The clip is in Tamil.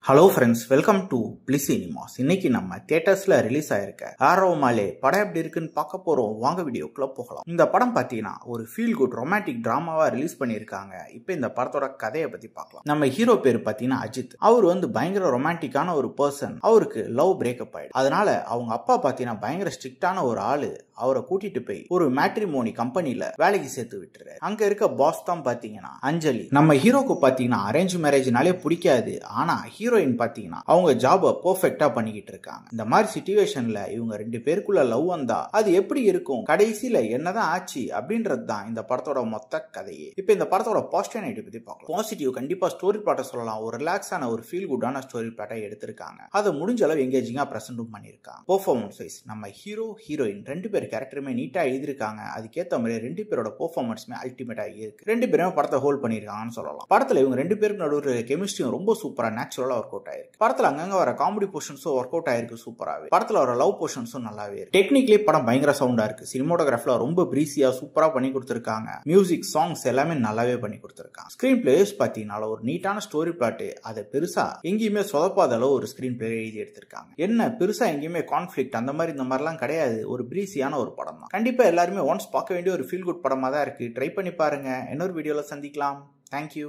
Hello friends, welcome to bliss cinemas. இன்னைக்கு நம்ம தியேட்டர்ஸ்ல ரிலீஸ் ஆயிருக்க ஆரோ மாலே படம் எப்படி இருக்குன்னு பார்க்க போறோம். வாங்க வீடியோக்குள்ள போகலாம். இந்த படம் பார்த்தீங்கன்னா ஒரு ஃபீல் குட் ரொமான்டிக் டிராமாவா ரிலீஸ் பண்ணியிருக்காங்க. இப்போ இந்த படத்தோட கதையை பத்தி பார்க்கலாம். நம்ம ஹீரோ பேர் பார்த்தீங்கன்னா அஜித். அவர் பயங்கர ரொமான்டிக்கான ஒரு பர்சன். அவருக்கு லவ் பிரேக்கப் ஆயிடும். அதனால அவங்க அப்பா பார்த்தீங்கன்னா பயங்கர ஸ்ட்ரிக்டான ஒரு ஆளு. அவரை கூட்டிட்டு போய் ஒரு மேட்ரிமோனி கம்பெனில வேலைக்கு சேர்த்து விட்டுறாரு. அங்க இருக்க பாஸ் தான் பாத்தீங்கன்னா அஞ்சலி. நம்ம ஹீரோக்கு பாத்தீங்கன்னா அரேஞ்ச் மேரேஜ்னாலே பிடிக்காது. ஆனா ஹீரோயின் பாத்தீங்கன்னா அவங்க ஜாப பெர்ஃபெக்ட்டா பண்ணிக்கிட்டு இருக்காங்க. இந்த மாதிரி சிச்சுவேஷன்ல இவங்க ரெண்டு பேருக்குள்ள லவ் வந்தா அது எப்படி இருக்கும், கடைசியில என்னதான் ஆச்சு அப்படின்றது தான் இந்த படத்தோட மொத்த கதையே. இப்ப இந்த படத்தோட பாசிட்டிவ் நெகட்டிவ் பத்தி பார்க்கலாம். பாசிட்டிவ் கண்டிப்பா ஸ்டோரி பிளாட்டை சொல்லலாம். ஒரு ரிலாக்ஸான ஒரு ஃபீல் குட்டான ஸ்டோரி பிளாட்டை எடுத்திருக்காங்க. அதை முடிஞ்ச அளவு எங்கேஜிங்கா பிரசன்டும் பண்ணிருக்காங்க. பெர்ஃபார்மன்ஸ் வைஸ் நம்ம ஹீரோ ஹீரோயின் ரெண்டு பேர் கேரக்டருமே நீட்டா எழுதிருக்காங்க. அதுக்கேற்ற மாதிரி ரெண்டு பேரோட பெர்ஃபார்மன்ஸுமே அல்டிமேட்டா இருக்கு. ரெண்டு பேரும் படத்தை ஹோல்ட் பண்ணிருக்காங்கன்னு சொல்லலாம். படத்துல இவங்க ரெண்டு பேருக்கு நடுவுற கெமிஸ்ட்ரியும் ரொம்ப சூப்பரா நேச்சுரலா ஒர்க் அவுட் ஆயிருக்கு. படத்துல அங்கங்க வர காமெடி போர்ஷன்ஸும் ஒர்க் அவுட் ஆயிருக்கு சூப்பராவே. படத்துல வர லவ் போர்ஷன்ஸும் நல்லாவே இருக்கு. டெக்னிக்கலி படம் பயங்கர சவுண்டா இருக்கு. சினிமோட்டோகிராஃபில ரொம்ப பிரீசியா சூப்பரா பண்ணி கொடுத்திருக்காங்க. மியூசிக் சாங்ஸ் எல்லாமே நல்லாவே பண்ணி கொடுத்திருக்காங்க. ஸ்கிரீன் பிளேஸ் பாத்தீங்கன்னா ஒரு நீட்டான ஸ்டோரி பிளாட். அதை பெருசா எங்கேயுமே சொதப்பாத அளவு ஒரு ஸ்கிரீன் பிளே எழுதி எடுத்திருக்காங்க. என்ன பெருசா எங்கேயுமே கான்ஃபிளிக்ட் அந்த மாதிரி இந்த மாதிரிலாம் கிடையாது. ஒரு பிரீசியான ஒரு படம் தான். கண்டிப்பா எல்லாருமே ஒன்ஸ் பார்க்க வேண்டிய ஒரு ஃபீல் குட் படமா தான் இருக்கு. ட்ரை பண்ணி பாருங்க. இன்னொரு வீடியோல சந்திக்கலாம். தேங்க்யூ.